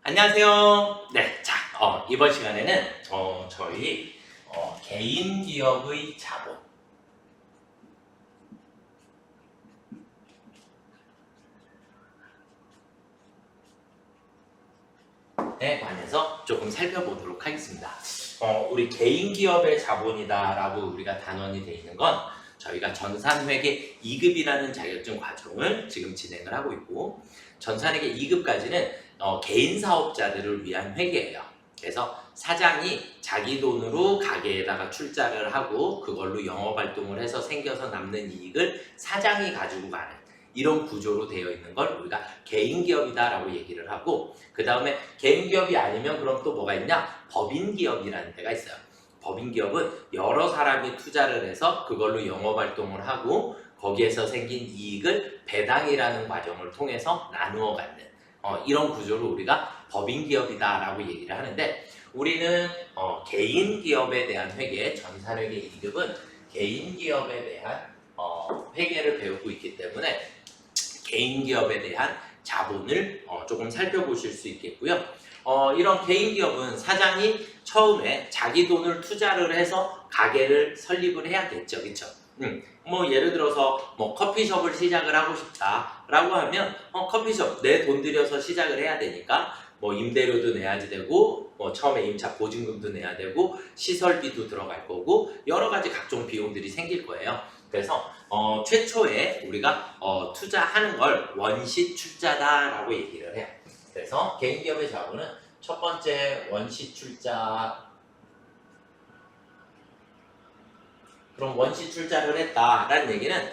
안녕하세요. 네, 자, 이번 시간에는 저희 개인 기업의 자본에 관해서 조금 살펴보도록 하겠습니다. 우리 개인 기업의 자본이다라고 우리가 단원이 되어 있는 건 저희가 전산회계 2급이라는 자격증 과정을 지금 진행을 하고 있고, 전산회계 2급까지는 개인 사업자들을 위한 회계예요. 그래서 사장이 자기 돈으로 가게에다가 출자를 하고 그걸로 영업활동을 해서 생겨서 남는 이익을 사장이 가지고 가는 이런 구조로 되어 있는 걸 우리가 개인기업이다라고 얘기를 하고, 그 다음에 개인기업이 아니면 그럼 또 뭐가 있냐? 법인기업이라는 데가 있어요. 법인기업은 여러 사람이 투자를 해서 그걸로 영업활동을 하고 거기에서 생긴 이익을 배당이라는 과정을 통해서 나누어 갖는 이런 구조를 우리가 법인기업이다라고 얘기를 하는데, 우리는 개인기업에 대한 회계, 전산회계 2급은 개인기업에 대한 회계를 배우고 있기 때문에 개인기업에 대한 자본을 조금 살펴보실 수 있겠고요. 이런 개인기업은 사장이 처음에 자기 돈을 투자를 해서 가게를 설립을 해야겠죠, 그렇죠? 뭐 예를 들어서 뭐 커피숍을 시작을 하고 싶다라고 하면 커피숍 내 돈 들여서 시작을 해야 되니까 뭐 임대료도 내야지 되고, 뭐 처음에 임차 보증금도 내야 되고, 시설비도 들어갈 거고, 여러 가지 각종 비용들이 생길 거예요. 그래서 최초에 우리가 투자하는 걸 원시 출자다라고 얘기를 해요. 그래서 개인기업의 자본은 첫 번째 원시 출자. 그럼 원시 출자를 했다라는 얘기는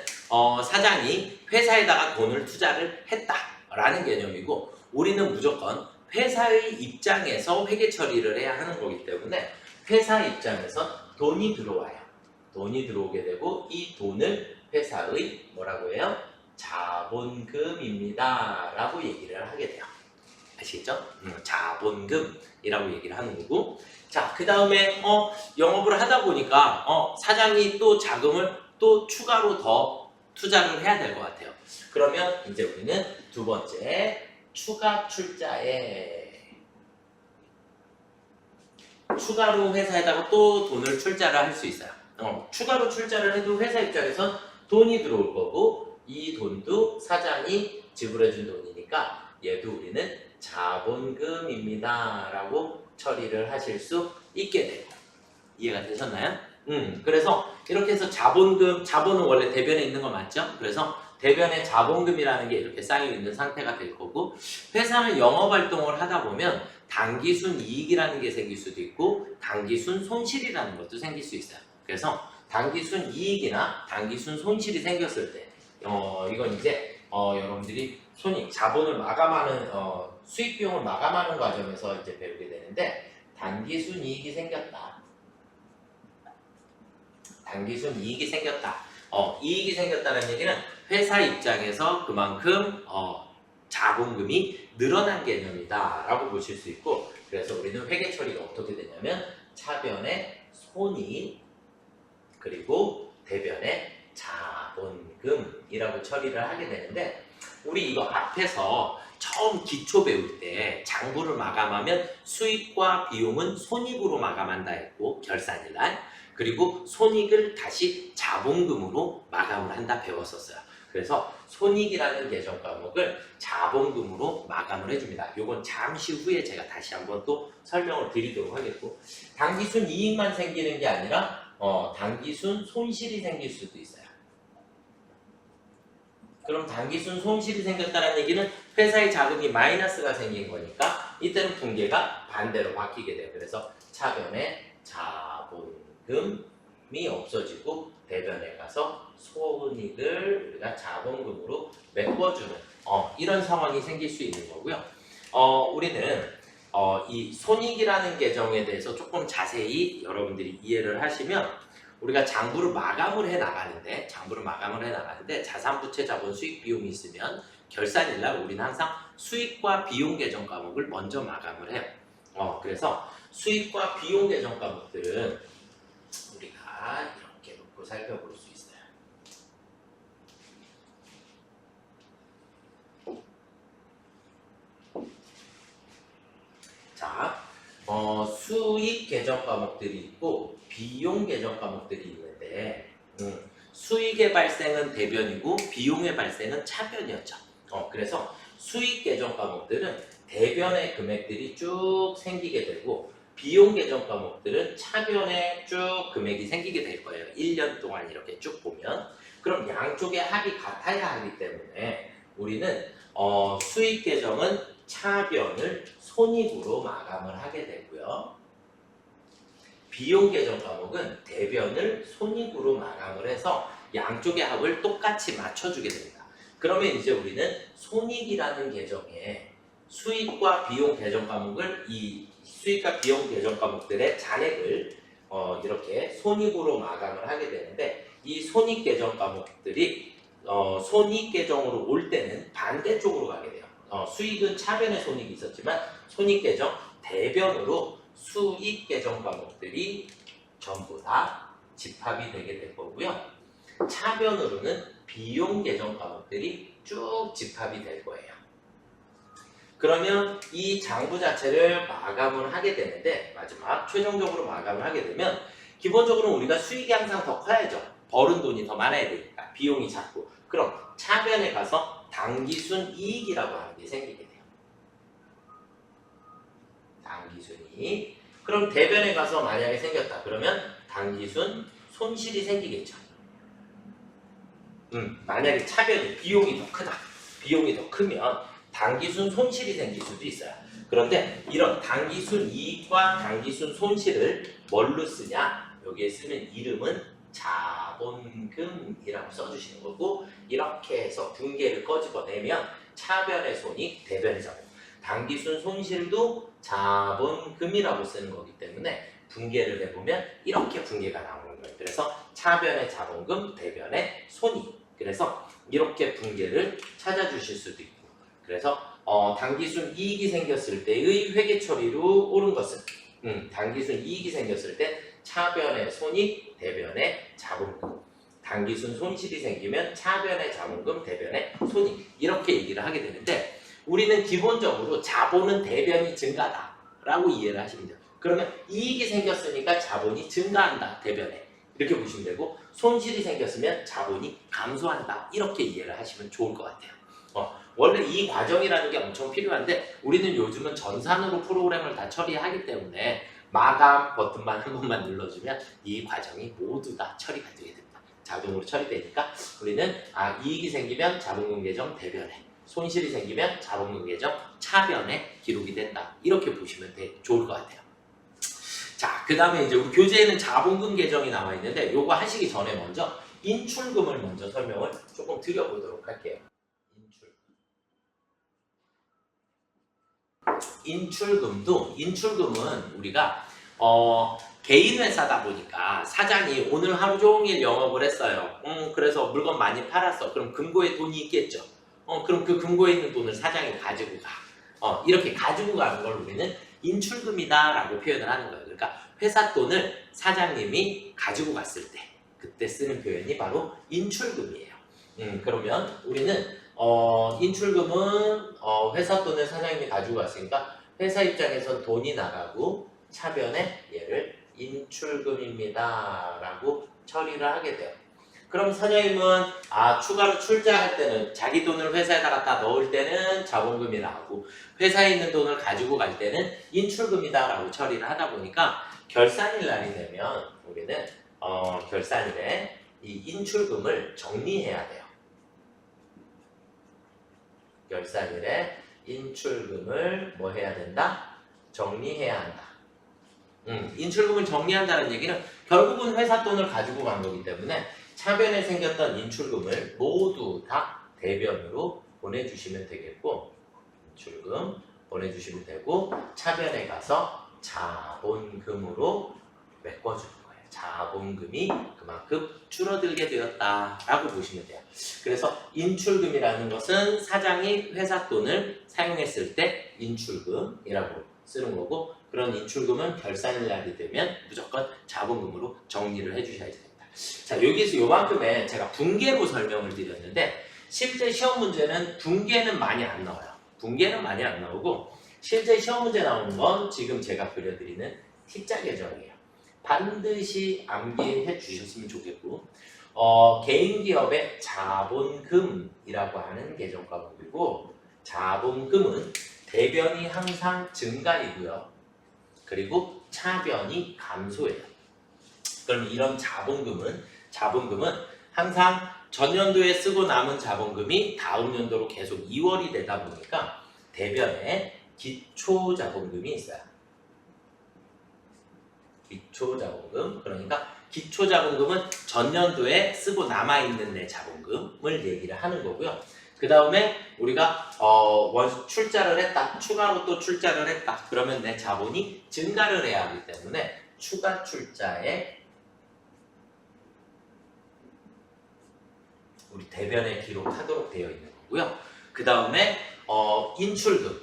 사장이 회사에다가 돈을 투자를 했다라는 개념이고, 우리는 무조건 회사의 입장에서 회계 처리를 해야 하는 거기 때문에 회사 입장에서 돈이 들어와요. 돈이 들어오게 되고 이 돈을 회사의 뭐라고 해요? 자본금입니다 라고 얘기를 하게 돼요. 아시겠죠? 자본금이라고 얘기를 하는 거고, 자, 그 다음에 영업을 하다 보니까 사장이 또 자금을 또 추가로 더 투자를 해야 될 것 같아요. 그러면 이제 우리는 두 번째 추가 출자에 추가로 회사에다가 또 돈을 출자를 할 수 있어요. 추가로 출자를 해도 회사 입장에선 돈이 들어올 거고, 이 돈도 사장이 지불해준 돈이니까 얘도 우리는 자본금입니다 라고 처리를 하실 수 있게 돼요. 이해가 되셨나요? 그래서 이렇게 해서 자본은 원래 대변에 있는 거 맞죠? 그래서 대변에 자본금이라는 게 이렇게 쌓여 있는 상태가 될 거고, 회사는 영업활동을 하다 보면 단기순 이익이라는 게 생길 수도 있고 단기순 손실이라는 것도 생길 수 있어요. 그래서 단기순 이익이나 단기순 손실이 생겼을 때 이건 이제 여러분들이 자본을 마감하는 수익 비용을 마감하는 과정에서 이제 배우게 되는데, 단기순 이익이 생겼다. 단기순 이익이 생겼다. 이익이 생겼다는 얘기는 회사 입장에서 그만큼 자본금이 늘어난 개념이다 라고 보실 수 있고, 그래서 우리는 회계 처리가 어떻게 되냐면 차변에 손익 그리고 대변에 자본금이라고 처리를 하게 되는데, 우리 이거 앞에서 처음 기초 배울 때 장부를 마감하면 수익과 비용은 손익으로 마감한다 했고, 결산일날, 그리고 손익을 다시 자본금으로 마감을 한다 배웠었어요. 그래서 손익이라는 계정 과목을 자본금으로 마감을 해줍니다. 이건 잠시 후에 제가 다시 한번 또 설명을 드리도록 하겠고, 단기순 이익만 생기는 게 아니라 단기순 손실이 생길 수도 있어요. 그럼 단기순 손실이 생겼다는 얘기는 회사의 자금이 마이너스가 생긴 거니까 이때는 분계가 반대로 바뀌게 돼요. 그래서 차변에 자본금이 없어지고 대변에 가서 손익을 우리가 자본금으로 메꿔주는 이런 상황이 생길 수 있는 거고요. 우리는 이 손익이라는 계정에 대해서 조금 자세히 여러분들이 이해를 하시면, 우리가 장부를 마감을 해 나가는데 자산부채 자본 수익 비용이 있으면 결산일날 우리는 항상 수익과 비용 계정 과목을 먼저 마감을 해요. 그래서 수익과 비용 계정 과목들은 우리가 이렇게 놓고 살펴볼 수 있어요. 수익 계정 과목들이 있고 비용 계정 과목들이 있는데 수익의 발생은 대변이고 비용의 발생은 차변이었죠. 그래서 수익 계정 과목들은 대변의 금액들이 쭉 생기게 되고 비용 계정 과목들은 차변에 쭉 금액이 생기게 될 거예요. 1년 동안 이렇게 쭉 보면. 그럼 양쪽의 합이 같아야 하기 때문에 우리는 수익 계정은 차변을 손익으로 마감을 하게 되고요. 비용 계정 과목은 대변을 손익으로 마감을 해서 양쪽의 합을 똑같이 맞춰주게 됩니다. 그러면 이제 우리는 손익이라는 계정에 수익과 비용 계정 과목을 이 수익과 비용 계정 과목들의 잔액을 이렇게 손익으로 마감을 하게 되는데 이 손익 계정 과목들이 손익 계정으로 올 때는 반대쪽으로 가게 돼요. 수익은 차변에 손익이 있었지만 손익 계정 대변으로 수익 계정 과목들이 전부 다 집합이 되게 될 거고요. 차변으로는 비용 계정 과목들이 쭉 집합이 될 거예요. 그러면 이 장부 자체를 마감을 하게 되는데 마지막 최종적으로 마감을 하게 되면 기본적으로 우리가 수익이 항상 더 커야죠. 벌은 돈이 더 많아야 되니까 비용이 작고 그럼 차변에 가서 당기순 이익이라고 하는 게 생기게 돼요. 당기순 이익. 그럼 대변에 가서 만약에 생겼다. 그러면 당기순 손실이 생기겠죠. 만약에 차변이 비용이 더 크다. 비용이 더 크면 당기순 손실이 생길 수도 있어요. 그런데 이런 당기순 이익과 당기순 손실을 뭘로 쓰냐? 여기에 쓰는 이름은 자본금이라고 써주시는 거고 이렇게 해서 분계를 꺼집어내면 차변의 손익, 대변의 자본. 당기순 손실도 자본금이라고 쓰는 거기 때문에 분계를 해보면 이렇게 분계가 나오는 거예요. 그래서 차변의 자본금, 대변의 손익. 그래서 이렇게 분계를 찾아주실 수도 있고 그래서 당기순 이익이 생겼을 때의 회계 처리로 옳은 것은 당기순 이익이 생겼을 때 차변의 손익, 대변의 자본금. 당기순 손실이 생기면 차변의 자본금, 대변의 손익. 이렇게 얘기를 하게 되는데 우리는 기본적으로 자본은 대변이 증가다 라고 이해를 하시면 돼요. 그러면 이익이 생겼으니까 자본이 증가한다, 대변에. 이렇게 보시면 되고 손실이 생겼으면 자본이 감소한다. 이렇게 이해를 하시면 좋을 것 같아요. 원래 이 과정이라는 게 엄청 필요한데 우리는 요즘은 전산으로 프로그램을 다 처리하기 때문에 마감 버튼만 한 번만 눌러주면 이 과정이 모두 다 처리가 되게 됩니다. 자동으로 처리되니까 우리는 이익이 생기면 자본금 계정 대변에 손실이 생기면 자본금 계정 차변에 기록이 된다. 이렇게 보시면 좋을 것 같아요. 자, 그 다음에 이제 우리 교재에는 자본금 계정이 나와 있는데 요거 하시기 전에 먼저 인출금을 먼저 설명을 조금 드려보도록 할게요. 인출금은 우리가 개인 회사다 보니까 사장이 오늘 하루 종일 영업을 했어요. 그래서 물건 많이 팔았어. 그럼 금고에 돈이 있겠죠. 그럼 그 금고에 있는 돈을 사장이 가지고 가. 이렇게 가지고 가는 걸 우리는 인출금이다 라고 표현을 하는 거예요. 그러니까 회사 돈을 사장님이 가지고 갔을 때 그때 쓰는 표현이 바로 인출금이에요. 그러면 우리는 인출금은 회사 돈을 사장님이 가지고 갔으니까 회사 입장에서 돈이 나가고 차변에 얘를 인출금입니다 라고 처리를 하게 돼요. 그럼 사장님은 추가로 출자할 때는 자기 돈을 회사에다 갖다 넣을 때는 자본금이 나오고 회사에 있는 돈을 가지고 갈 때는 인출금이다 라고 처리를 하다 보니까 결산일 날이 되면 우리는 결산일에 이 인출금을 정리해야 돼요. 결산일에 인출금을 뭐 해야 된다? 정리해야 한다. 인출금을 정리한다는 얘기는 결국은 회사 돈을 가지고 간 거기 때문에 차변에 생겼던 인출금을 모두 다 대변으로 보내주시면 되겠고 인출금 보내주시면 되고 차변에 가서 자본금으로 메꿔주는 거예요. 자본금이 그만큼 줄어들게 되었다라고 보시면 돼요. 그래서 인출금이라는 것은 사장이 회사 돈을 사용했을 때 인출금이라고 쓰는 거고 그런 인출금은 결산일 날이 되면 무조건 자본금으로 정리를 해주셔야 됩니다. 자, 여기서 요만큼에 제가 분계로 설명을 드렸는데 실제 시험 문제는 분계는 많이 안 나와요. 분계는 많이 안 나오고 실제 시험 문제 나오는 건 지금 제가 그려드리는 T자 계정이에요. 반드시 암기해 주셨으면 좋겠고 개인 기업의 자본금이라고 하는 계정 과목이고 자본금은 대변이 항상 증가이고요. 그리고 차변이 감소해요. 그럼 이런 자본금은 항상 전년도에 쓰고 남은 자본금이 다음 연도로 계속 이월이 되다 보니까 대변에 기초 자본금이 있어요. 기초 자본금. 그러니까 기초 자본금은 전년도에 쓰고 남아있는 내 자본금을 얘기를 하는 거고요. 그 다음에 우리가 출자를 했다. 추가로 또 출자를 했다. 그러면 내 자본이 증가를 해야 하기 때문에 추가 출자에 우리 대변에 기록하도록 되어 있는 거고요. 그 다음에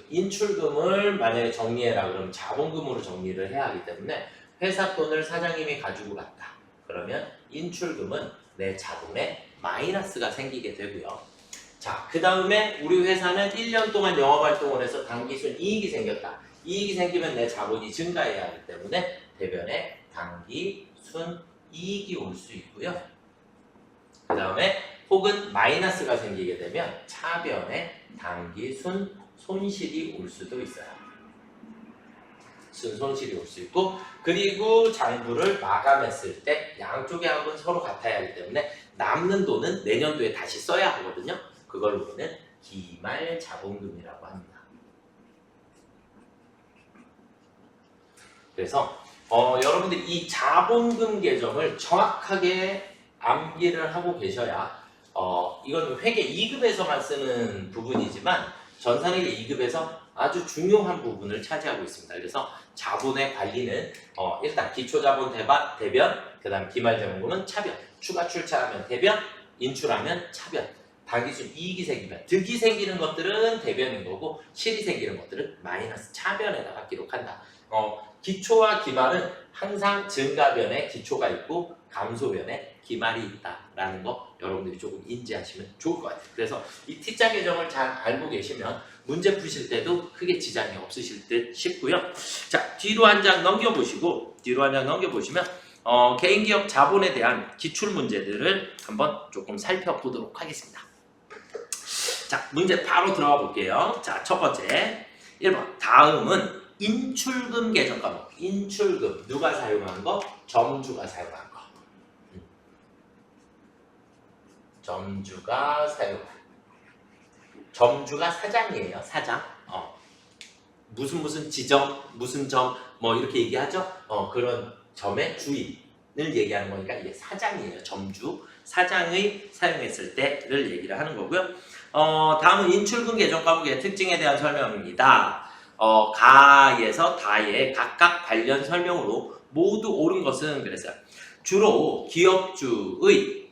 인출금을 만약에 정리해라 그러면 자본금으로 정리를 해야 하기 때문에 회사 돈을 사장님이 가지고 갔다. 그러면 인출금은 내 자본에 마이너스가 생기게 되고요. 자, 그 다음에 우리 회사는 1년 동안 영업활동을 해서 당기순 이익이 생겼다. 이익이 생기면 내 자본이 증가해야 하기 때문에 대변에 당기순 이익이 올 수 있고요. 그 다음에 혹은 마이너스가 생기게 되면 차변에 당기순 손실이 올 수도 있어요. 손실이 올 수 있고 그리고 장부를 마감했을 때 양쪽의 합은 서로 같아야 하기 때문에 남는 돈은 내년도에 다시 써야 하거든요. 그걸 우리는 기말 자본금이라고 합니다. 그래서 여러분들이 이 자본금 계정을 정확하게 암기를 하고 계셔야 이건 회계 2급에서만 쓰는 부분이지만 전산회계 2급에서 아주 중요한 부분을 차지하고 있습니다. 그래서 자본의 관리는 일단 기초자본 대변, 그 다음 기말자본금은 차변, 추가 출자하면 대변, 인출하면 차변, 당기순 이익이 생기면 득이 생기는 것들은 대변인 거고 실이 생기는 것들은 마이너스 차변에다가 기록한다. 기초와 기말은 항상 증가변에 기초가 있고 감소변에 기말이 있다라는 거 여러분들이 조금 인지하시면 좋을 것 같아요. 그래서 이 T자 계정을 잘 알고 계시면 문제 푸실 때도 크게 지장이 없으실 듯 싶고요. 자, 뒤로 한 장 넘겨보시면 개인기업 자본에 대한 기출 문제들을 한번 조금 살펴보도록 하겠습니다. 자, 문제 바로 들어가 볼게요. 자, 첫 번째 1번 다음은 인출금 계정 과목. 인출금 누가 사용한 거? 점주가 사용한 거. 점주가 사용한 거. 점주가 사장이에요. 사장. 무슨 지점, 무슨 점 뭐 이렇게 얘기하죠. 그런 점의 주인을 얘기하는 거니까 이게 사장이에요. 점주. 사장의 사용했을 때를 얘기를 하는 거고요. 다음은 인출금 계정 과목의 특징에 대한 설명입니다. 가에서 다의 각각 관련 설명으로 모두 옳은 것은 그랬어요. 주로 기업주의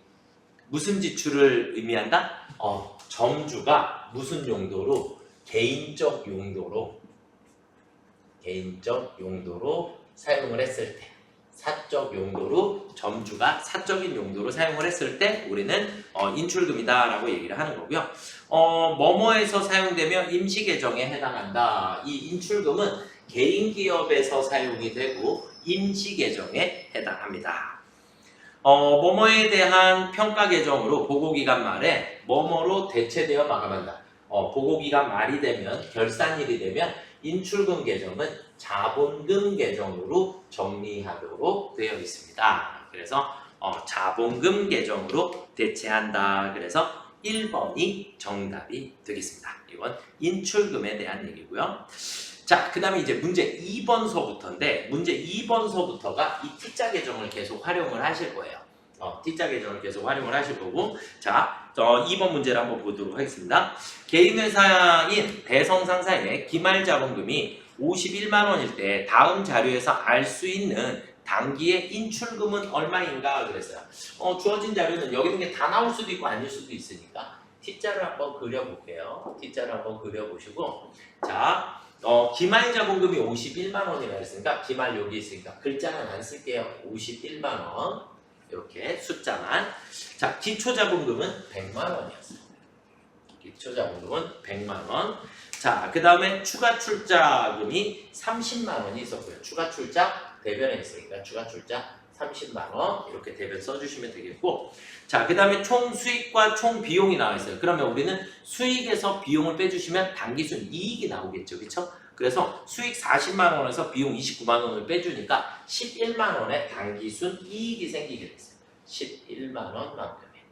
무슨 지출을 의미한다? 점주가 무슨 용도로? 개인적 용도로 사용을 했을 때, 사적 용도로 점주가 사적인 용도로 사용을 했을 때 우리는 인출금이다라고 얘기를 하는 거고요. 뭐뭐에서 사용되며 임시계정에 해당한다. 이 인출금은 개인기업에서 사용이 되고 임시계정에 해당합니다. 뭐뭐에 대한 평가계정으로 보고기간 말에 뭐뭐로 대체되어 마감한다. 보고기간 말이 되면 결산일이 되면 인출금 계정은 자본금 계정으로 정리하도록 되어 있습니다. 그래서 자본금 계정으로 대체한다. 그래서 1번이 정답이 되겠습니다. 이건 인출금에 대한 얘기고요. 자, 그 다음에 이제 문제 2번서부터인데 문제 2번서부터가 이 T자 계정을 계속 활용을 하실 거예요. T자 계정을 계속 활용을 하실 거고 자, 2번 문제를 한번 보도록 하겠습니다. 개인회사인 대성상사의 기말자본금이 51만 원일 때 다음 자료에서 알 수 있는 당기의 인출금은 얼마인가 그랬어요. 주어진 자료는 여기 있는 게 다 나올 수도 있고 아닐 수도 있으니까 T자를 한번 그려볼게요. T자를 한번 그려보시고 자, 기말자본금이 51만 원이라 했으니까 기말 여기 있으니까 글자는 안 쓸게요. 51만 원 이렇게 숫자만. 자, 기초자본금은 100만 원이었어요. 기초자본금은 100만 원. 자, 그 다음에 추가 출자금이 30만 원이 있었고요. 추가 출자 대변에 있으니까 추가 출자 30만 원 이렇게 대변 써주시면 되겠고, 자, 그 다음에 총 수익과 총 비용이 나와 있어요. 그러면 우리는 수익에서 비용을 빼주시면 당기순 이익이 나오겠죠, 그렇죠? 그래서 수익 40만 원에서 비용 29만 원을 빼주니까 11만 원의 당기순 이익이 생기게 됐어요. 11만 원만큼의.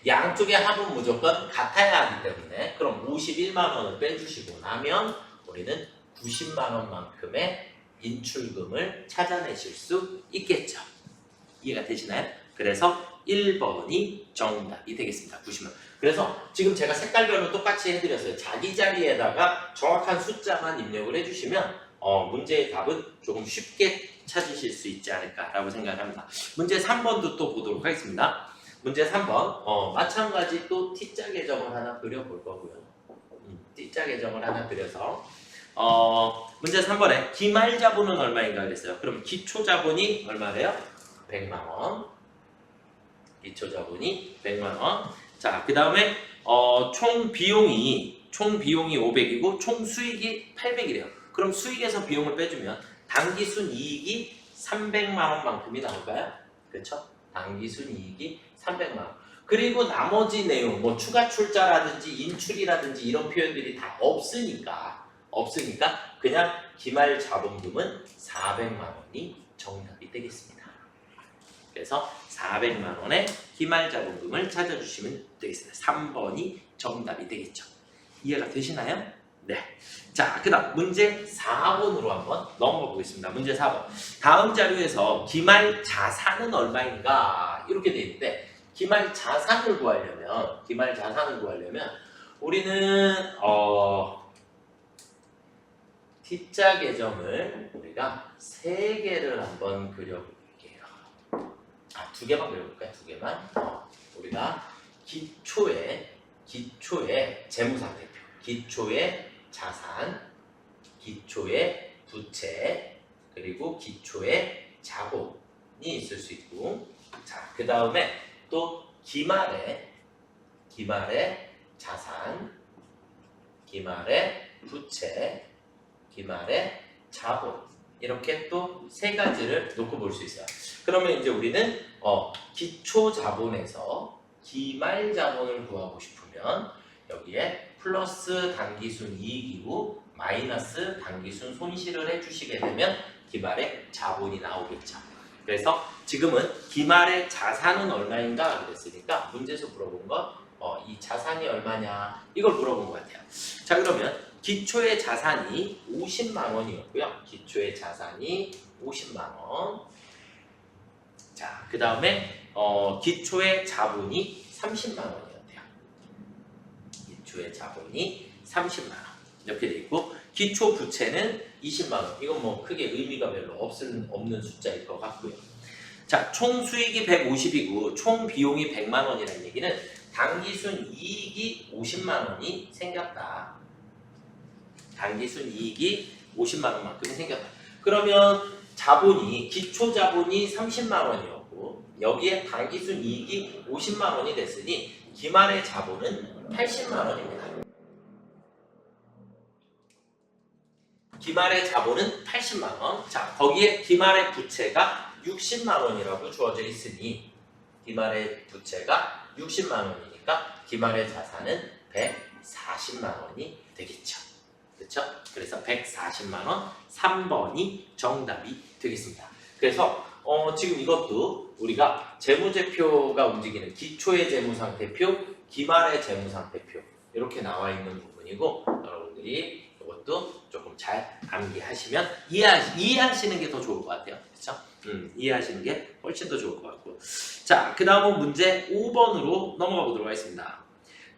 양쪽의 합은 무조건 같아야 하기 때문에 그럼 51만 원을 빼주시고 나면 우리는 90만 원만큼의 인출금을 찾아내실 수 있겠죠. 이해가 되시나요? 그래서 1번이 정답이 되겠습니다. 90만 원. 그래서 지금 제가 색깔별로 똑같이 해드렸어요. 자기 자리에다가 정확한 숫자만 입력을 해주시면 문제의 답은 조금 쉽게 찾으실 수 있지 않을까라고 생각합니다. 문제 3번도 또 보도록 하겠습니다. 문제 3번 마찬가지 또 T자 계정을 하나 그려볼 거고요. T자 계정을 하나 그려서 문제 3번에 기말 자본은 얼마인가 그랬어요. 그럼 기초 자본이 얼마래요? 100만 원. 기초 자본이 100만 원. 자, 그 다음에 총 비용이 500이고 총 수익이 800이래요. 그럼 수익에서 비용을 빼주면 당기순 이익이 300만 원만큼이 나올까요? 그렇죠? 당기순 이익이 300만 원. 그리고 나머지 내용, 뭐 추가 출자라든지 인출이라든지 이런 표현들이 다 없으니까 그냥 기말 자본금은 400만 원이 정답이 되겠습니다. 그래서 400만 원의 기말 자본금을 찾아주시면 되겠습니다. 3번이 정답이 되겠죠. 이해가 되시나요? 네. 자, 그 다음 문제 4번으로 한번 넘어가 보겠습니다. 문제 4번. 다음 자료에서 기말 자산은 얼마인가 이렇게 되어 있는데 기말 자산을 구하려면 우리는 T자 계정을 우리가 3개를 한번 그려볼게요. 2개만 그려볼까요? 2개만. 우리가 기초의 재무상태표, 기초의 자산, 기초의 부채, 그리고 기초의 자본이 있을 수 있고, 자, 그 다음에 또 기말의 자산, 기말의 부채, 기말의 자본, 이렇게 또 3가지를 놓고 볼 수 있어요. 그러면 이제 우리는 기초 자본에서 기말 자본을 구하고 싶으면 여기에 플러스 당기순 이익이고 마이너스 당기순 손실을 해주시게 되면 기말의 자본이 나오겠죠. 그래서 지금은 기말의 자산은 얼마인가 그랬으니까 문제에서 물어본 거 이 자산이 얼마냐 이걸 물어본 것 같아요. 자, 그러면 기초의 자산이 50만 원이었고요. 기초의 자산이 50만 원. 자, 그 다음에 기초의 자본이 30만 원이었대요. 기초의 자본이 30만 원 이렇게 돼 있고 기초 부채는 20만 원. 이건 뭐 크게 의미가 별로 없는 숫자일 것 같고요. 자, 총 수익이 150이고 총 비용이 100만 원이라는 얘기는 당기순 이익이 50만 원이 생겼다. 당기순 이익이 50만 원만큼 생겼다. 그러면 자본이 기초 자본이 30만 원이었고 여기에 당기순 이익이 50만 원이 됐으니 기말의 자본은 80만 원입니다. 기말의 자본은 80만 원. 자, 거기에 기말의 부채가 60만 원이라고 주어져 있으니 기말의 부채가 60만 원이니까 기말의 자산은 140만 원이 되겠죠. 그렇죠? 그래서 140만 원 3번이 정답이 되겠습니다. 그래서 지금 이것도 우리가 재무제표가 움직이는 기초의 재무상태표, 기말의 재무상태표 이렇게 나와 있는 부분이고 여러분들이 이것도 조금 잘 암기하시면 이해하시는 게 더 좋을 것 같아요. 그렇죠? 이해하시는 게 훨씬 더 좋을 것 같고. 자, 그 다음은 문제 5번으로 넘어가 보도록 하겠습니다.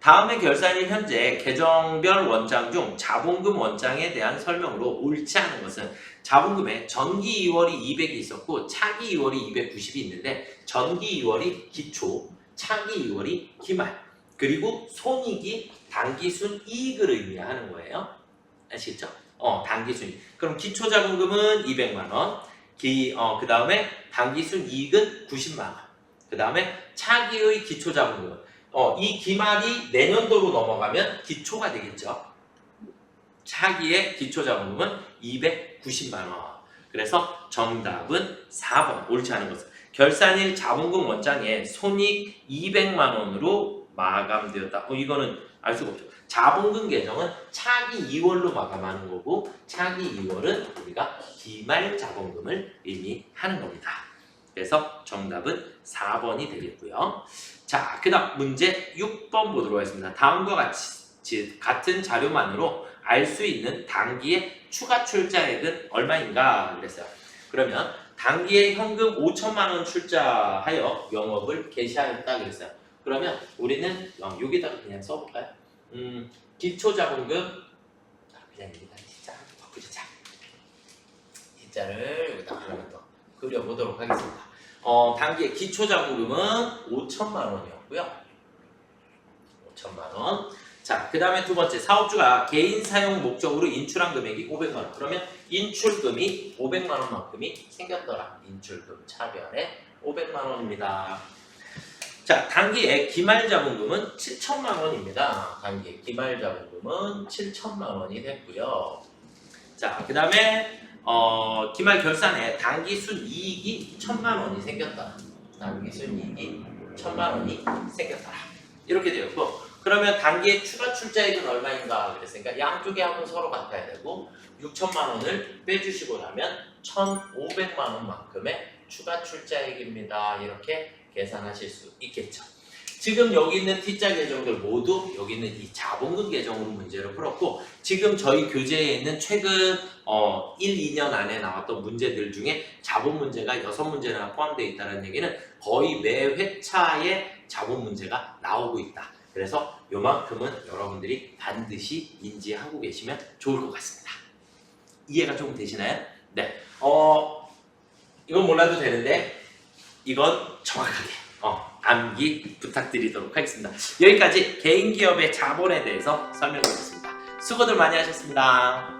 다음의 결산이 현재 계정별 원장 중 자본금 원장에 대한 설명으로 옳지 않은 것은 자본금에 전기 2월이 200이 있었고 차기 2월이 290이 있는데 전기 2월이 기초, 차기 2월이 기말, 그리고 손익이 당기순 이익을 의미하는 거예요. 아시겠죠? 당기순. 그럼 기초 자본금은 200만 원, 그 다음에 당기순 이익은 90만 원, 그 다음에 차기의 기초 자본금은 이 기말이 내년도로 넘어가면 기초가 되겠죠. 차기의 기초 자본금은 290만 원. 그래서 정답은 4번. 옳지 않은 것은 결산일 자본금 원장에 손익 200만 원으로 마감되었다. 이거는 알 수가 없죠. 자본금 계정은 차기 2월로 마감하는 거고 차기 2월은 우리가 기말 자본금을 의미하는 겁니다. 그래서 정답은 4번이 되겠고요. 자, 그 다음 문제 6번 보도록 하겠습니다. 다음과 같은 자료만으로 알 수 있는 당기의 추가 출자액은 얼마인가 그랬어요. 그러면 당기에 현금 5천만 원 출자하여 영업을 개시하였다 그랬어요. 그러면 우리는 여기다가 그냥 써볼까요? 기초자본금 그냥 여기다 진짜 바꾸자. 진짜를 여기다 한번 더 그려보도록 하겠습니다. 당기의 기초자본금은 5천만 원이었고요. 5천만 원. 자, 그 다음에 두 번째, 사업주가 개인 사용 목적으로 인출한 금액이 500만 원. 그러면 인출금이 500만 원만큼이 생겼더라. 인출금 차변에 500만 원입니다. 자, 단기의 기말자본금은 7천만 원입니다. 단기의 기말자본금은 7천만 원이 됐고요. 자, 그 다음에 기말 결산에 당기 순이익이 1천만 원이 생겼다. 당기 순이익이 1천만 원이 생겼다. 이렇게 되었고, 그러면 단기의 추가 출자액은 얼마인가 그랬으니까 양쪽에 한번 서로 같아야 되고 6천만 원을 빼주시고 나면 1,500만 원만큼의 추가 출자액입니다. 이렇게 계산하실 수 있겠죠. 지금 여기 있는 T자 계정들 모두 여기 있는 이 자본금 계정으로 문제를 풀었고 지금 저희 교재에 있는 최근 1, 2년 안에 나왔던 문제들 중에 자본 문제가 6문제나 포함되어 있다는 얘기는 거의 매 회차에 자본 문제가 나오고 있다. 그래서 요만큼은 여러분들이 반드시 인지하고 계시면 좋을 것 같습니다. 이해가 조금 되시나요? 네. 이건 몰라도 되는데 이건 정확하게 암기 부탁드리도록 하겠습니다. 여기까지 개인기업의 자본에 대해서 설명드렸습니다. 수고들 많이 하셨습니다.